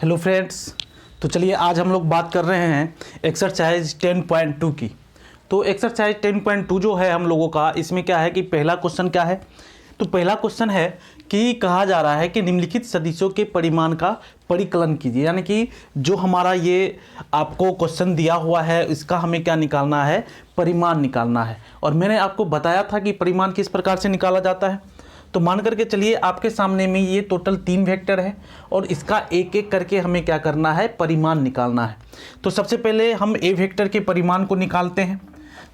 Hello friends, तो चलिए आज हम लोग बात कर रहे हैं एक्सरसाइज 10.2 की। तो एक्सरसाइज 10.2 जो है हम लोगों का, इसमें क्या है कि पहला क्वेश्चन क्या है, तो पहला क्वेश्चन है कि कहा जा रहा है कि निम्नलिखित सदिशों के परिमाण का परिकलन कीजिए। यानी कि जो हमारा ये आपको क्वेश्चन दिया हुआ है इसका हमें क्या निकालना है, परिमाण निकालना है। और मैंने आपको बताया था कि परिमाण किस प्रकार से निकाला जाता है। तो मान करके चलिए आपके सामने में ये टोटल 3 वेक्टर है और इसका एक एक करके हमें क्या करना है, परिमाण निकालना है। तो सबसे पहले हम ए वेक्टर के परिमाण को निकालते हैं।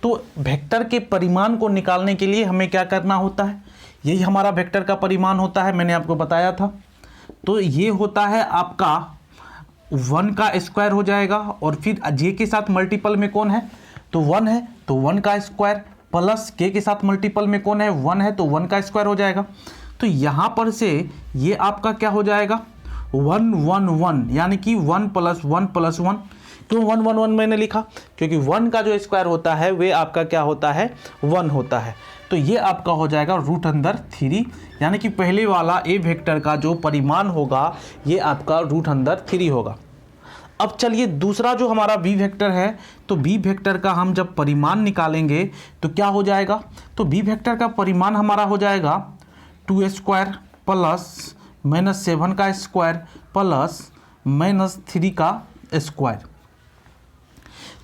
तो वेक्टर के परिमाण को निकालने के लिए हमें क्या करना होता है, यही हमारा वेक्टर का परिमाण होता है, मैंने आपको बताया था। तो ये होता है आपका 1 का स्क्वायर हो जाएगा और फिर जे के साथ मल्टीपल में कौन है, तो 1 है, तो 1 का स्क्वायर प्लस के साथ मल्टीपल में कौन है, 1 है, तो 1 का स्क्वायर हो जाएगा। तो यहाँ पर से ये आपका क्या हो जाएगा, 1 1 1, यानी कि 1 + 1 + 1। क्यों 1 1 1 मैंने लिखा, क्योंकि 1 का जो स्क्वायर होता है वे आपका क्या होता है, 1 होता है। तो ये आपका हो जाएगा √3, यानी कि पहले वाला ए वेक्टर का जो परिमाण होगा ये आपका √3 होगा। अब चलिए दूसरा जो हमारा बी वेक्टर है, तो बी वेक्टर का हम जब परिमाण निकालेंगे तो क्या हो जाएगा, तो बी वेक्टर का परिमाण हमारा हो जाएगा 2² प्लस -7 का स्क्वायर प्लस -3 का स्क्वायर।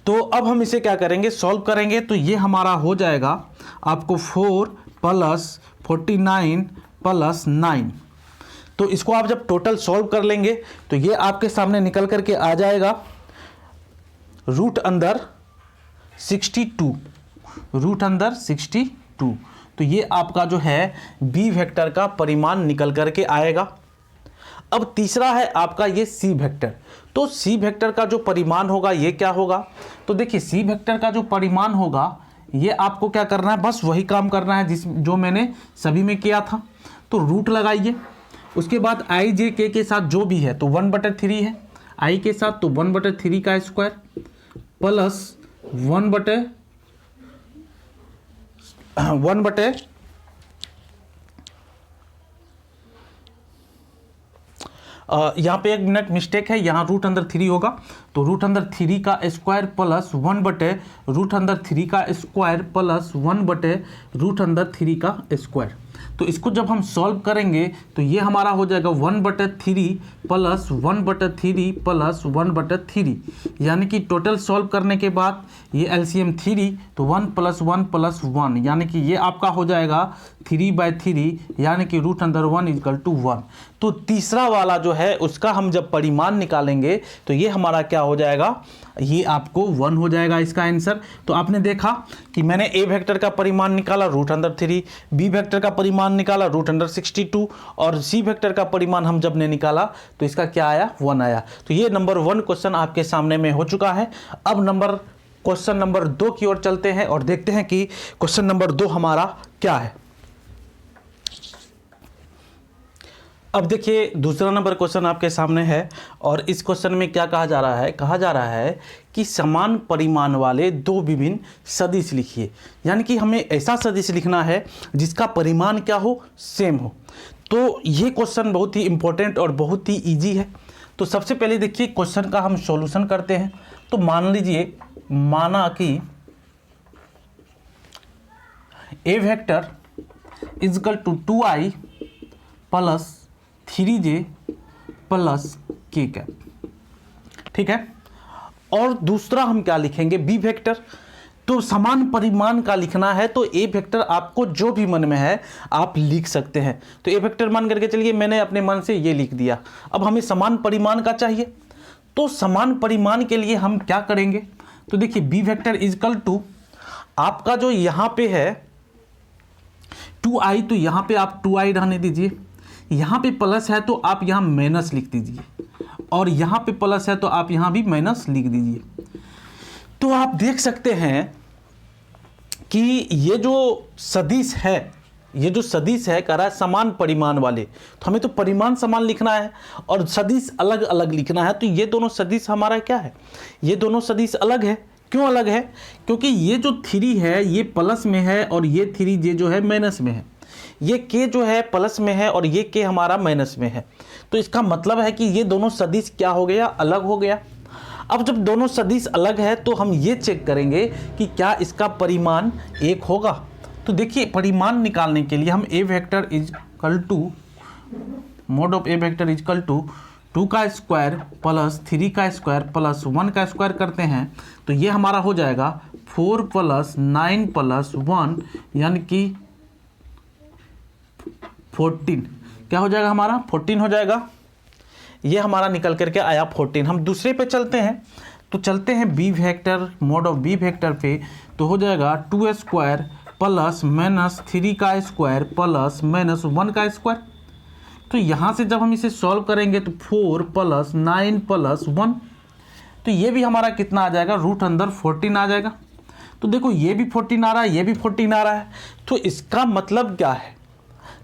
तो अब हम इसे क्या करेंगे, सॉल्व करेंगे। तो ये हमारा हो जाएगा आपको 4 + 49 + 9। तो इसको आप जब टोटल सॉल्व कर लेंगे तो ये आपके सामने निकल करके आ जाएगा √62। तो ये आपका जो है बी वेक्टर का परिमाण निकल करके आएगा। अब तीसरा है आपका ये सी वेक्टर। तो सी वेक्टर का जो परिमाण होगा ये क्या होगा, तो देखिए सी वेक्टर का जो परिमाण होगा ये आपको क्या करना है, बस वही काम करना है जो मैंने सभी में किया था। तो रूट लगाइए, उसके बाद i j k के साथ जो भी है तो 1/3 है, i के साथ तो 1/3 का स्क्वायर प्लस 1/, यहाँ पे 1 मिनट मिस्टेक है, यहाँ √3 होगा। तो √3 का स्क्वायर प्लस 1/√3 का स्क्वायर प्लस 1/√3 का स्क्वायर। तो इसको जब हम सॉल्व करेंगे तो ये हमारा हो जाएगा 1/3 प्लस 1/3 प्लस 1/3, यानी कि टोटल सॉल्व करने के बाद ये एलसीएम 3, तो 1 + 1 + 1, यानी कि ये आपका हो जाएगा 3/3, यानी कि √1 = 1। तो तीसरा वाला जो है उसका हम जब परिमाण निकालेंगे तो ये हमारा क्या हो जाएगा, ये आपको 1 हो जाएगा इसका आंसर। तो आपने देखा कि मैंने ए वेक्टर का परिमाण निकाला √3, बी वेक्टर का परिमाण निकाला √62 और सी वेक्टर का परिमाण हम जब ने निकाला तो इसका क्या आया, 1 आया। तो ये नंबर 1 क्वेश्चन आपके सामने में हो चुका है। अब क्वेश्चन नंबर 2 की ओर चलते हैं और देखते हैं कि क्वेश्चन नंबर 2 हमारा क्या है। अब देखिए दूसरा नंबर क्वेश्चन आपके सामने है और इस क्वेश्चन में क्या कहा जा रहा है कि समान परिमाण वाले 2 विभिन्न सदिश लिखिए। यानी कि हमें ऐसा सदिश लिखना है जिसका परिमाण क्या हो, सेम हो। तो ये क्वेश्चन बहुत ही इंपॉर्टेंट और बहुत ही इजी है। तो सबसे पहले देखिए क्वेश्चन का हम सॉल्यूशन करते हैं। तो मान लीजिए, माना कि ए वेक्टर = 2i + 3j + k, ठीक है। और दूसरा हम क्या लिखेंगे, बी वेक्टर। तो समान परिमाण का लिखना है तो ए वेक्टर आपको जो भी मन में है आप लिख सकते हैं। तो ए वेक्टर मान करके चलिए मैंने अपने मन से ये लिख दिया। अब हमें समान परिमाण का चाहिए, तो समान परिमाण के लिए हम क्या करेंगे, तो देखिए बी वेक्टर = आपका जो यहाँ पे है 2i, तो यहाँ पे आप 2i रहने दीजिए, यहाँ पे प्लस है तो आप यहाँ माइनस लिख दीजिए, और यहाँ पे प्लस है तो आप यहाँ भी माइनस लिख दीजिए। तो आप देख सकते हैं कि ये जो सदिश है कह रहा है समान परिमाण वाले, तो हमें तो परिमाण समान लिखना है और सदिश अलग अलग लिखना है। तो ये दोनों सदिश हमारा क्या है, ये दोनों सदिश अलग है। क्यों अलग है, क्योंकि ये जो 3 है ये प्लस में है और ये 3j जो है माइनस में है। ये के जो है प्लस में है और ये के हमारा माइनस में है, तो इसका मतलब है कि ये दोनों सदिश क्या हो गया, अलग हो गया। अब जब दोनों सदिश अलग है तो हम ये चेक करेंगे कि क्या इसका परिमाण एक होगा। तो देखिए परिमाण निकालने के लिए हम A vector is equal to mod of A vector is equal to 2 का स्क्वायर प्लस 3 का स्क्वायर प्लस 1 का स्क्वायर करते हैं, तो ये हमारा हो जाएगा 4 प्लस 9 प्लस 1 यानी कि 14। क्या हो जाएगा हमारा 14 हो जाएगा। ये हमारा निकल करके आया 14। हम दूसरे पे चलते हैं, तो चलते हैं B vector mode of B vector पे, तो हो जाएगा 2 स्क्वायर प्लस माइनस 3 का स्क्वायर प्लस माइनस 1 का स्क्वायर। तो यहाँ से जब हम इसे सॉल्व करेंगे तो 4 प्लस 9 प्लस 1, तो ये भी हमारा कितना आ जाएगा, रूट अंदर 14 आ जाएगा। तो देखो ये भी 14 आ रहा है, ये भी 14 आ रहा है, तो इसका मतलब क्या है,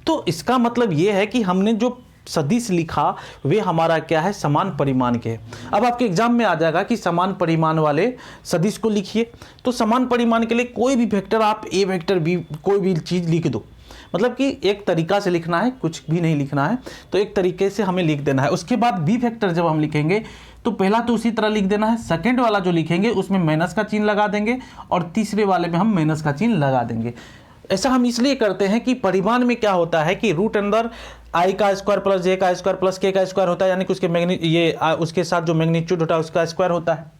तो इसका मतलब ये है कि हमने जो सदिश लिखा वे हमारा क्या है, समान परिमाण के। अब आपके एग्जाम में आ जाएगा कि समान परिमाण वाले सदिश को लिखिए, तो समान परिमाण के लिए कोई भी वेक्टर आप ए वेक्टर बी कोई भी चीज़ लिख दो, मतलब कि एक तरीका से लिखना है, कुछ भी नहीं लिखना है, तो एक तरीके से हमें लिख देना है। उसके बाद बी वेक्टर जब हम लिखेंगे तो पहला तो उसी तरह लिख देना है, सेकंड वाला जो लिखेंगे उसमें माइनस का चिन्ह लगा देंगे और तीसरे वाले में हम माइनस का चिन्ह लगा देंगे। ऐसा हम इसलिए करते हैं कि परिमाण में क्या होता है कि रूट अंदर आई का स्क्वायर प्लस जे का स्क्वायर प्लस के का स्क्वायर होता है, यानी कि उसके उसके साथ जो मैग्नीट्यूड होता है उसका स्क्वायर होता है।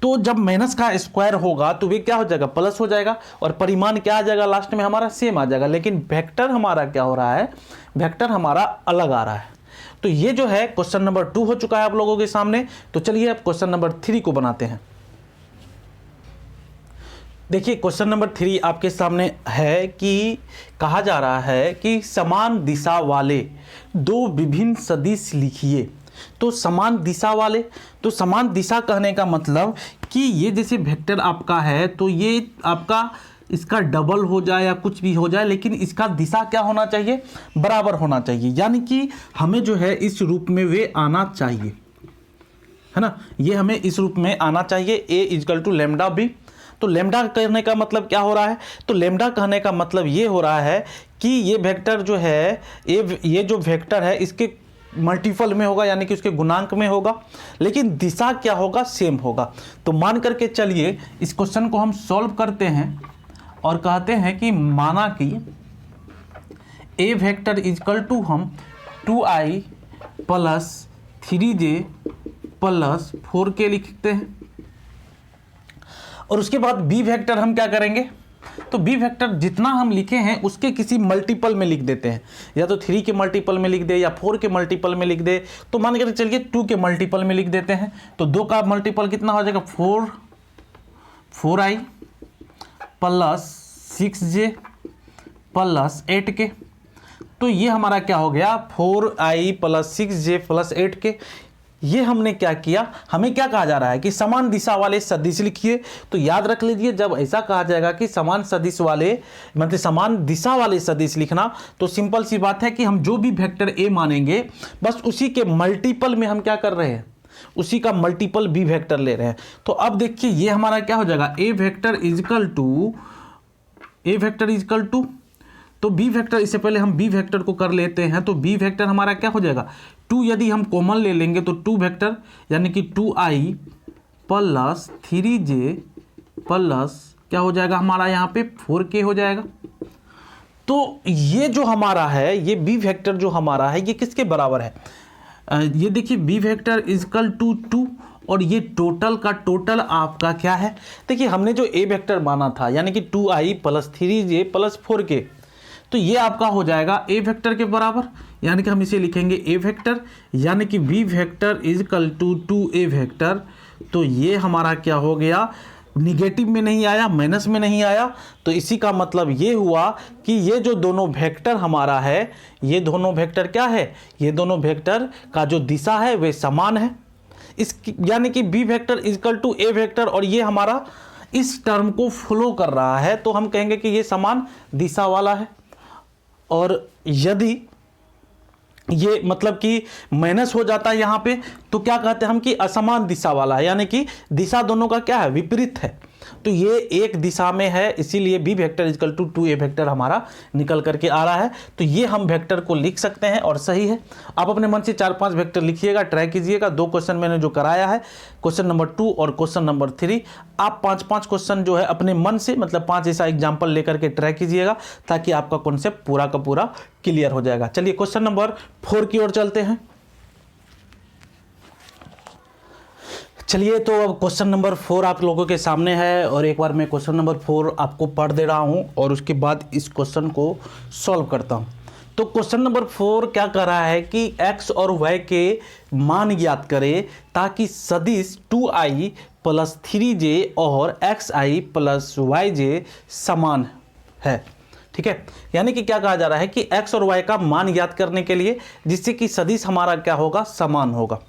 तो जब माइनस का स्क्वायर होगा तो वे क्या हो जाएगा, प्लस हो जाएगा, और परिमाण क्या आ जाएगा, लास्ट में हमारा सेम आ जाएगा। लेकिन वेक्टर हमारा क्या हो रहा है, वेक्टर हमारा अलग आ रहा है। तो ये जो है क्वेश्चन नंबर 2 हो चुका है आप लोगों के सामने। तो चलिए अब क्वेश्चन नंबर 3 को बनाते हैं। देखिए क्वेश्चन नंबर 3 आपके सामने है कि कहा जा रहा है कि समान दिशा वाले दो विभिन्न सदिश लिखिए। तो समान दिशा वाले, तो समान दिशा कहने का मतलब कि ये जैसे वेक्टर आपका है तो ये आपका इसका डबल हो जाए या कुछ भी हो जाए, लेकिन इसका दिशा क्या होना चाहिए, बराबर होना चाहिए। यानी कि हमें जो है इस रूप में वे आना चाहिए, है ना, ये हमें इस रूप में आना चाहिए, ए इक्वल टू लेमडा बी। तो लेमडा कहने का मतलब क्या हो रहा है, तो लेमडा कहने का मतलब ये हो रहा है कि ये वेक्टर जो है ये जो वेक्टर है इसके मल्टीपल में होगा, यानी कि उसके गुणांक में होगा, लेकिन दिशा क्या होगा, सेम होगा। तो मान करके चलिए इस क्वेश्चन को हम सॉल्व करते हैं और कहते हैं कि माना कि ए वेक्टर इक्वल टू हम 2i plus 3j plus 4k लिखते हैं, और उसके बाद बी वेक्टर हम क्या करेंगे, तो बी वेक्टर जितना हम लिखे हैं उसके किसी मल्टीपल में लिख देते हैं, या तो 3 के मल्टीपल में लिख दे या 4 के मल्टीपल में लिख दे। तो मान कर चलिए 2 के मल्टीपल में लिख देते हैं, तो 2 का मल्टीपल कितना हो जाएगा, 4i plus 6j plus 8k। तो ये हमारा क्या हो गया, 4i plus 6j plus 8k। ये हमने क्या किया, हमें क्या कहा जा रहा है कि समान दिशा वाले सदिश लिखिए। तो याद रख लीजिए जब ऐसा कहा जाएगा कि समान सदिश वाले मतलब समान दिशा वाले सदिश लिखना, तो सिंपल सी बात है कि हम जो भी वेक्टर ए मानेंगे बस उसी के मल्टीपल में हम क्या कर रहे हैं, उसी का मल्टीपल बी वेक्टर ले रहे हैं। तो अब देखिए ये हमारा क्या हो जाएगा, ए वेक्टर इजकल टू तो बी वेक्टर, इससे पहले हम बी वेक्टर को कर लेते हैं। तो बी वेक्टर हमारा क्या हो जाएगा, 2 यदि हम कॉमन ले लेंगे तो 2 वेक्टर यानी कि 2i प्लस 3j प्लस क्या हो जाएगा हमारा यहाँ पे 4k हो जाएगा। तो ये जो हमारा है, ये बी वेक्टर जो हमारा है ये किसके बराबर है, ये देखिए बी वेक्टर इजकल टू 2, और ये टोटल का टोटल आपका क्या है, देखिए हमने जो ए वेक्टर माना था यानी कि 2i plus 3j plus 4k, तो ये आपका हो जाएगा ए वेक्टर के बराबर, यानी कि हम इसे लिखेंगे ए वेक्टर, यानी कि B vector is equal to 2a vector. तो ये हमारा क्या हो गया, निगेटिव में नहीं आया, माइनस में नहीं आया। तो इसी का मतलब ये हुआ कि ये जो दोनों वेक्टर हमारा है, ये दोनों वेक्टर क्या है, ये दोनों वेक्टर का जो दिशा है वे समान है। इस यानी कि B vector is equal to A vector, और ये हमारा इस टर्म को फॉलो कर रहा है, तो हम कहेंगे कि ये समान दिशा वाला है। और यदि ये मतलब कि माइनस हो जाता है यहाँ पे, तो क्या कहते हैं हम कि असमान दिशा वाला है, यानी कि दिशा दोनों का क्या है, विपरीत है। तो ये एक दिशा में है, इसीलिए B vector equal to 2a vector हमारा निकल करके आ रहा है। तो ये हम वेक्टर को लिख सकते हैं और सही है। आप अपने मन से 4-5 वेक्टर लिखिएगा, ट्राई कीजिएगा। 2 क्वेश्चन मैंने जो कराया है, क्वेश्चन नंबर 2 और क्वेश्चन नंबर 3, आप 5-5 क्वेश्चन जो है अपने मन से, मतलब 5 ऐसा एग्जाम्पल लेकर के ट्राई कीजिएगा, ताकि आपका कॉन्सेप्ट पूरा का पूरा क्लियर हो जाएगा। चलिए क्वेश्चन नंबर 4 की ओर चलते हैं। चलिए तो अब क्वेश्चन नंबर 4 आप लोगों के सामने है, और एक बार मैं क्वेश्चन नंबर 4 आपको पढ़ दे रहा हूं और उसके बाद इस क्वेश्चन को सॉल्व करता हूं। तो क्वेश्चन नंबर 4 क्या कर रहा है कि x और y के मान ज्ञात करें ताकि सदिश 2i + 3j और xi + yj समान है। ठीक है, यानी कि क्या कहा जा रहा है कि x और y का मान ज्ञात करने के लिए, जिससे कि सदिश हमारा क्या होगा, समान होगा।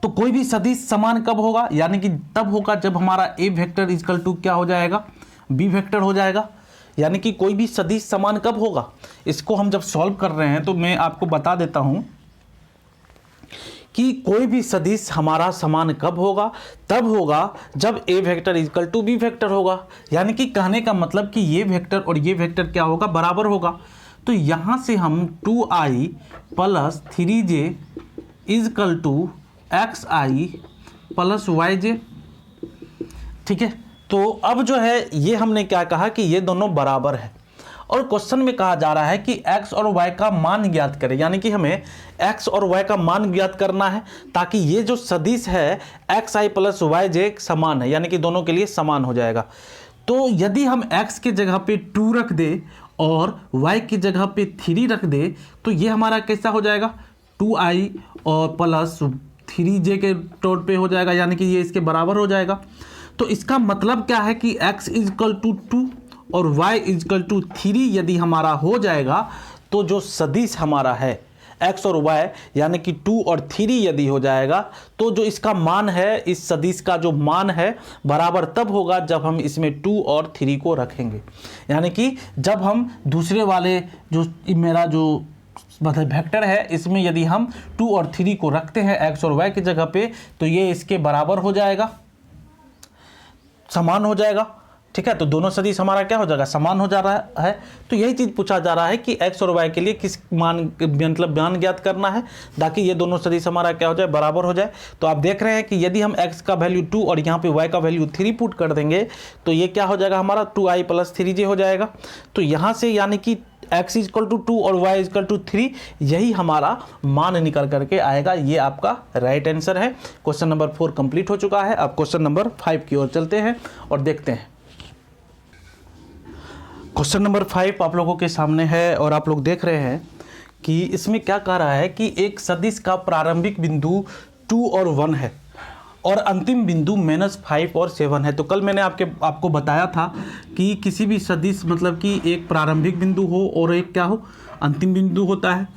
तो कोई भी सदिश समान कब होगा, यानी कि तब होगा जब हमारा a वेक्टर इक्वल टू क्या हो जाएगा, b वेक्टर हो जाएगा। यानी कि कोई भी सदिश समान कब होगा, इसको हम जब सॉल्व कर रहे हैं तो मैं आपको बता देता हूं कि कोई भी सदिश हमारा समान कब होगा, तब होगा जब a vector equal to b vector होगा। यानी कि कहने का मतलब कि ये वेक्टर और ये वेक्टर क्या होगा, बराबर होगा। तो यहां से हम 2i + 3j equal to xi + yj, ठीक है। तो अब जो है ये हमने क्या कहा कि ये दोनों बराबर है, और क्वेश्चन में कहा जा रहा है कि x और y का मान ज्ञात करें, यानी कि हमें x और y का मान ज्ञात करना है ताकि ये जो सदिश है xi + yj समान है, यानी कि दोनों के लिए समान हो जाएगा। तो यदि हम x के जगह पे 2 रख दे और y की जगह पे 3 रख दे, तो ये हमारा कैसा हो जाएगा, 2i और + 3j के तौर पे हो जाएगा, यानी कि ये इसके बराबर हो जाएगा। तो इसका मतलब क्या है कि x इक्वल टू 2 और y इक्वल टू 3 यदि हमारा हो जाएगा, तो जो सदिश हमारा है x और y, यानी कि 2 और 3 यदि हो जाएगा, तो जो इसका मान है, इस सदिश का जो मान है, बराबर तब होगा जब हम इसमें 2 और 3 को रखेंगे। यानी कि जब हम दूसरे वाले जो मेरा जो मतलब वेक्टर है, इसमें यदि हम 2 और 3 को रखते हैं x और y की जगह पे, तो ये इसके बराबर हो जाएगा, समान हो जाएगा। ठीक है, तो दोनों सदिश हमारा क्या हो जाएगा, समान हो जा रहा है। तो यही चीज़ पूछा जा रहा है कि x और y के लिए किस मान, मतलब मान ज्ञात करना है ताकि ये दोनों सदिश हमारा क्या हो जाए, बराबर हो जाए। तो आप देख रहे हैं कि यदि हम x का वैल्यू 2 और यहाँ पे y का वैल्यू 3 पुट कर देंगे, तो ये क्या हो जाएगा, हमारा 2i + 3j हो जाएगा। तो यहाँ से यानी कि x इक्वल टू 2 और y इक्वल टू 3, यही हमारा मान निकल करके आएगा। ये आपका राइट आंसर है। क्वेश्चन नंबर 4 कंप्लीट हो चुका है। अब क्वेश्चन नंबर 5 की ओर चलते हैं और देखते हैं। क्वेश्चन नंबर 5 आप लोगों के सामने है और आप लोग देख रहे हैं कि इसमें क्या कह रहा है कि एक सदिश का प्रारंभिक बिंदु 2 और 1 है और अंतिम बिंदु -5 और 7 है। तो कल मैंने आपको बताया था कि किसी भी सदिश मतलब कि एक प्रारंभिक बिंदु हो और एक क्या हो, अंतिम बिंदु होता है,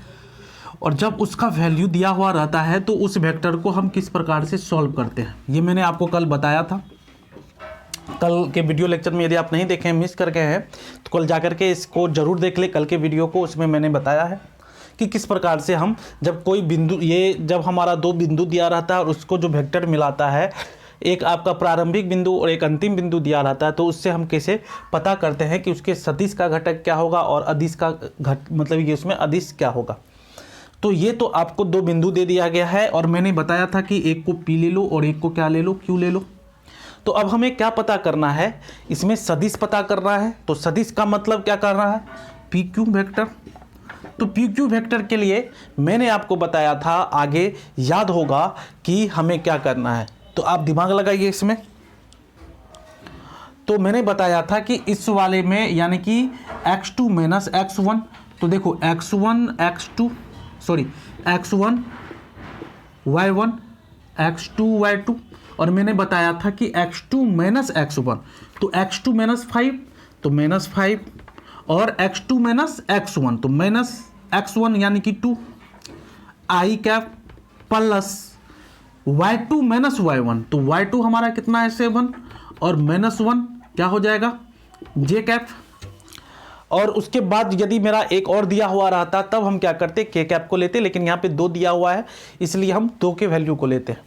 और जब उसका वैल्यू दिया हुआ रहता है तो उस वेक्टर को हम किस प्रकार से सॉल्व करते हैं, ये मैंने आपको कल बताया था। कल के वीडियो लेक्चर में यदि आप नहीं देखे हैं, मिस कर गए हैं, तो कल जाकर के इसको ज़रूर देख ले, कल के वीडियो को, उसमें मैंने बताया है कि किस प्रकार से हम जब कोई बिंदु, ये जब हमारा 2 बिंदु दिया रहता है और उसको जो वेक्टर मिलाता है, एक आपका प्रारंभिक बिंदु और एक अंतिम बिंदु दिया रहता है, तो उससे हम कैसे पता करते हैं कि उसके सदिश का घटक क्या होगा और अदिश का मतलब ये उसमें अदिश क्या होगा। तो ये तो आपको 2 बिंदु दे दिया गया है और मैंने बताया था कि एक को P ले लो और एक को क्या ले लो, Q ले लो। तो अब हमें क्या पता करना है, इसमें सदिश पता करना है। तो सदिश का मतलब क्या करना है, PQ वेक्टर। तो PQ वेक्टर के लिए मैंने आपको बताया था, आगे याद होगा कि हमें क्या करना है, तो आप दिमाग लगाइए इसमें। तो मैंने बताया था कि इस वाले में यानी कि x2 - x1, तो देखो x1 y1 x2 y2, और मैंने बताया था कि x2 - x1, तो x2 - 5 तो -5 और x2 - x1 तो -x1 यानी कि 2 i cap plus y2 - y1, तो y2 हमारा कितना है 7 और -1 क्या हो जाएगा j कैप। और उसके बाद यदि मेरा एक और दिया हुआ रहता तब हम क्या करते, k कैप को लेते, लेकिन यहाँ पे 2 दिया हुआ है इसलिए हम 2 के वैल्यू को लेते हैं।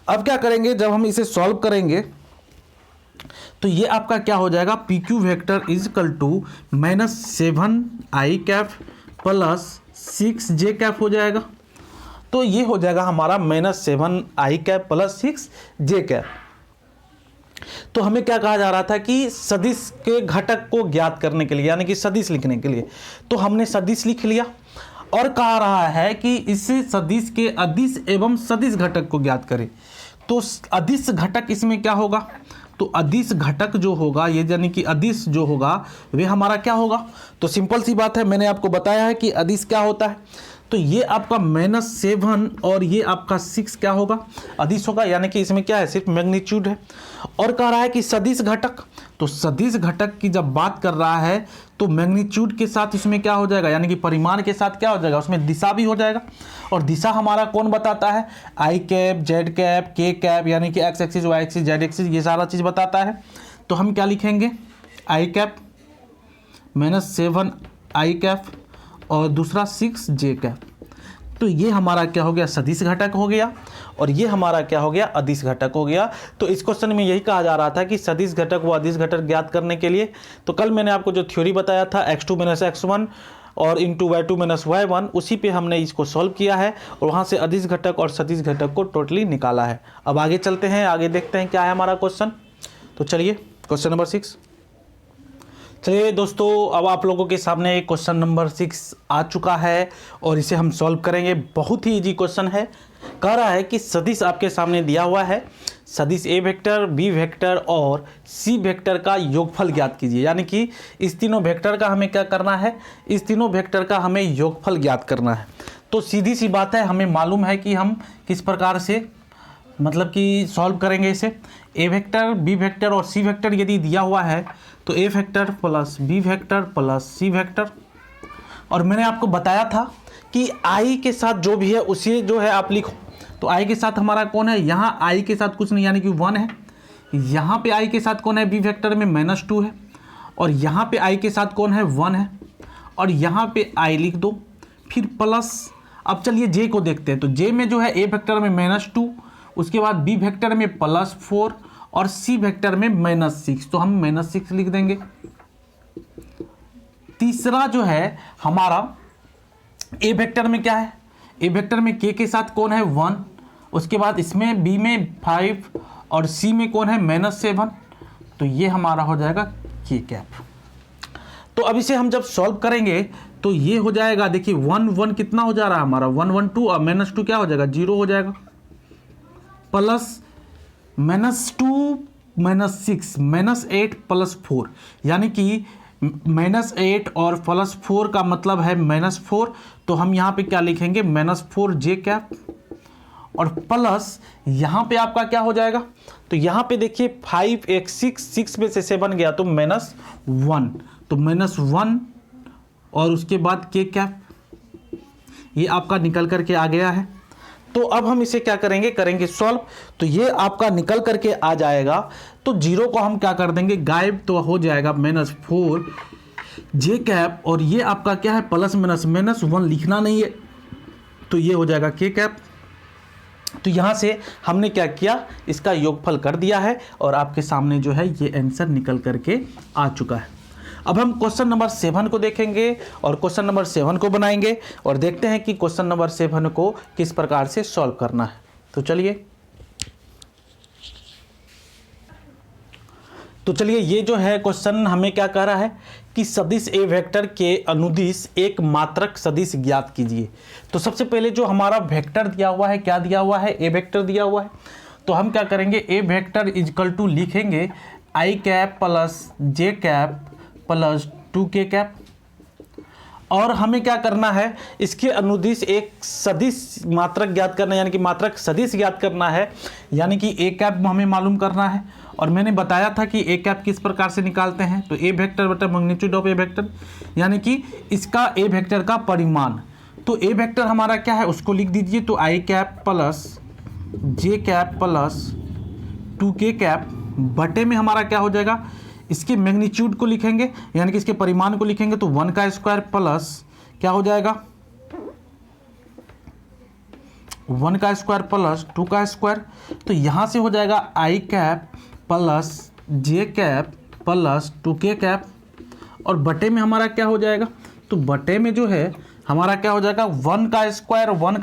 अब क्या करेंगे, जब हम इसे सॉल्व करेंगे तो ये आपका क्या हो जाएगा, P Q vector is equal to -7i cap plus 6j cap हो जाएगा। तो ये हो जाएगा हमारा -7i cap plus 6j cap. तो हमें क्या कहा जा रहा था कि सदिश के घटक को ज्ञात करने के लिए, यानी कि सदिश लिखने के लिए, तो हमने सदिश लिख लिया और कहा रहा है कि इस सदिश के अदिश एवं सदिश घटक को ज्ञात करें। तो अदिश घटक इसमें क्या होगा, तो अदिश घटक जो होगा ये, यानी कि अदिश जो होगा वे हमारा क्या होगा, तो सिंपल सी बात है, मैंने आपको बताया है कि अदिश क्या होता है। तो ये आपका -7 और ये आपका 6 क्या होगा, अदिश होगा, यानी कि इसमें क्या है, सिर्फ मैग्नीट्यूड है। और कह रहा है कि सदिश घटक, तो सदिश घटक की जब बात कर रहा है तो मैग्नीट्यूड के साथ इसमें क्या हो जाएगा, यानी कि परिमाण के साथ क्या हो जाएगा, उसमें दिशा भी हो जाएगा। और दिशा हमारा कौन बताता है, I cap, Z cap, K cap, यानी कि X axis, Y axis, Z axis, ये सारा चीज़ बताता है। तो हम क्या लिखेंगे, आई कैप -7i कैप और दूसरा 6j कैप। तो ये हमारा क्या हो गया, सदिश घटक हो गया, और ये हमारा क्या हो गया, अदिश घटक हो गया। तो इस क्वेश्चन में यही कहा जा रहा था कि सदिश घटक व अदिश घटक ज्ञात करने के लिए, तो कल मैंने आपको जो थ्योरी बताया था x2 - x1 और इंटू y2 - y1, उसी पे हमने इसको सॉल्व किया है और वहाँ से अदिश घटक और सदिश घटक को टोटली निकाला है। अब आगे चलते हैं, आगे देखते हैं क्या है हमारा क्वेश्चन। तो चलिए क्वेश्चन नंबर 6। चलिए दोस्तों, अब आप लोगों के सामने क्वेश्चन नंबर 6 आ चुका है और इसे हम सॉल्व करेंगे। बहुत ही इजी क्वेश्चन है। कह रहा है कि सदिश आपके सामने दिया हुआ है, सदिश ए वेक्टर, बी वेक्टर और सी वेक्टर का योगफल ज्ञात कीजिए। यानी कि इस तीनों वेक्टर का हमें क्या करना है, इस तीनों वेक्टर का हमें योगफल ज्ञात करना है। तो सीधी सी बात है, हमें मालूम है कि हम किस प्रकार से मतलब कि सॉल्व करेंगे इसे। ए वेक्टर, बी वेक्टर और सी वेक्टर यदि दिया हुआ है तो A vector plus B vector plus C vector, और मैंने आपको बताया था कि आई के साथ जो भी है उसे जो है आप लिखो। तो आई के साथ हमारा कौन है, यहाँ आई के साथ कुछ नहीं, यानी कि 1 है। यहाँ पे आई के साथ कौन है, बी वेक्टर में -2 है, और यहाँ पे आई के साथ कौन है, 1 है, और यहाँ पे आई लिख दो, फिर प्लस। अब चलिए जे को देखते हैं। तो जे में जो है ए वेक्टर में -2, उसके बाद बी वेक्टर में +4 और सी वेक्टर में -6, तो हम -6 लिख देंगे। तीसरा जो है हमारा ए वेक्टर में क्या है, ए वेक्टर में के साथ कौन है, 1, उसके बाद इसमें बी में 5 और सी में कौन है, -7, तो ये हमारा हो जाएगा के कैप। तो अब इसे हम जब सॉल्व करेंगे तो ये हो जाएगा, देखिए 1 1 कितना हो जा रहा है हमारा, 1 1 2 और -2 क्या हो जाएगा, 0 हो जाएगा, प्लस -2 -6 -8 +4, यानी कि -8 और +4 का मतलब है -4। तो हम यहाँ पे क्या लिखेंगे, -4j कैप, और प्लस यहाँ पे आपका क्या हो जाएगा, तो यहाँ पे देखिए 5 एक 6 में से 7 गया तो -1, तो -1 और उसके बाद k कैप, ये आपका निकल करके आ गया है। तो अब हम इसे क्या करेंगे सॉल्व। तो ये आपका निकल करके आ जाएगा, तो 0 को हम क्या कर देंगे, गायब, तो हो जाएगा -4j कैप, और ये आपका क्या है, +-1 लिखना नहीं है, तो ये हो जाएगा k कैप। तो यहाँ से हमने क्या किया, इसका योगफल कर दिया है और आपके सामने जो है ये आंसर निकल करके आ चुका है। अब हम क्वेश्चन नंबर 7 को देखेंगे और क्वेश्चन नंबर 7 को बनाएंगे और देखते हैं कि क्वेश्चन नंबर 7 को किस प्रकार से सॉल्व करना है। तो चलिए ये जो है क्वेश्चन हमें क्या कह रहा है कि सदिश ए वेक्टर के अनुदिश एक मात्रक सदिश ज्ञात कीजिए। तो सबसे पहले जो हमारा वेक्टर दिया हुआ है, क्या दिया हुआ है, ए वेक्टर दिया हुआ है। तो हम क्या करेंगे, ए वेक्टर इक्वल टू लिखेंगे आई कैप प्लस जे कैप प्लस 2k कैप, और हमें क्या करना है, इसके अनुदिश एक सदिश मात्रक ज्ञात करना है, यानी कि मात्रक सदिश ज्ञात करना है, यानी कि ए कैप हमें मालूम करना है। और मैंने बताया था कि ए कैप किस प्रकार से निकालते हैं, तो ए वेक्टर बटा मैग्नीट्यूड ऑफ ए वेक्टर, यानी कि इसका ए वेक्टर का परिमाण। तो ए वेक्टर हमारा क्या है उसको लिख दीजिए, तो आई कैप प्लस जे कैप प्लस 2k कैप बटे में हमारा क्या हो जाएगा, इसके मैग्नीट्यूड को लिखेंगे, यानी कि इसके परिमाण को लिखेंगे, तो 1 का स्क्वायर प्लस क्या हो जाएगा, 1 का स्क्वायर प्लस 2 का स्क्वायर। तो यहाँ से हो जाएगा आई कैप प्लस जे कैप प्लस 2k कैप, और बटे में हमारा क्या हो जाएगा, तो बटे में जो है हमारा क्या हो जाएगा 1 का स्क्वायर 1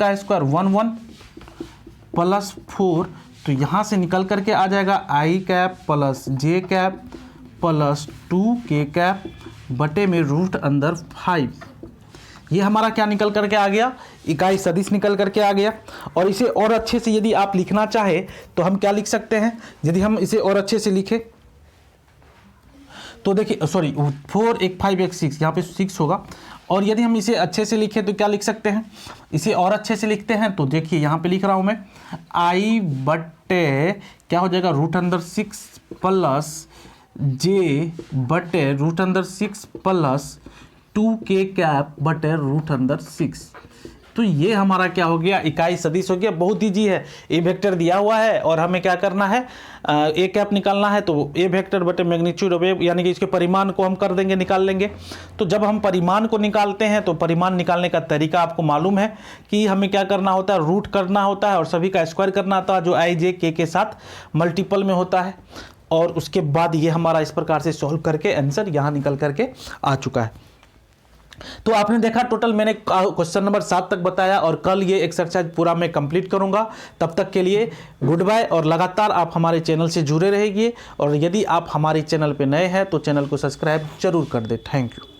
1 प्लस 4, तो यहाँ से निकल करके आ जाएगा आई कैप प्लस जे कैप प्लस 2k कैप बटे में रूट अंदर 5। ये हमारा क्या निकल करके आ गया, इकाई सदिश निकल करके आ गया। और इसे और अच्छे से यदि आप लिखना चाहे तो हम क्या लिख सकते हैं, यदि हम इसे और अच्छे से लिखें तो देखिए, सॉरी 4 1 5 1 6, यहाँ पे 6 होगा। और यदि हम इसे अच्छे से लिखें तो क्या लिख सकते हैं, इसे और अच्छे से लिखते हैं तो देखिए यहाँ पे लिख रहा हूँ मैं आई बटे क्या हो जाएगा रूट अंदर 6 प्लस जे बटे रूट अंदर 6 प्लस 2k कैप बटे रूट अंदर 6। तो ये हमारा क्या हो गया, इकाई सदिश हो गया। बहुत ईजी है, ए वेक्टर दिया हुआ है और हमें क्या करना है, ए कैप निकालना है, तो ए वेक्टर बटे मैग्नीट्यूड ऑफ ए, यानी कि इसके परिमाण को हम कर देंगे, निकाल लेंगे। तो जब हम परिमाण को निकालते हैं तो परिमाण निकालने का तरीका आपको मालूम है कि हमें क्या करना होता है, रूट करना होता है और सभी का स्क्वायर करना होता है, जो आई जे के साथ मल्टीपल में होता है। और उसके बाद ये हमारा इस प्रकार से सॉल्व करके आंसर यहाँ निकल करके आ चुका है। तो आपने देखा, टोटल मैंने क्वेश्चन नंबर 7 तक बताया और कल ये एक्सरसाइज पूरा मैं कंप्लीट करूंगा। तब तक के लिए गुड बाय, और लगातार आप हमारे चैनल से जुड़े रहिए। और यदि आप हमारे चैनल पे नए हैं तो चैनल को सब्सक्राइब जरूर कर दें। Thank you.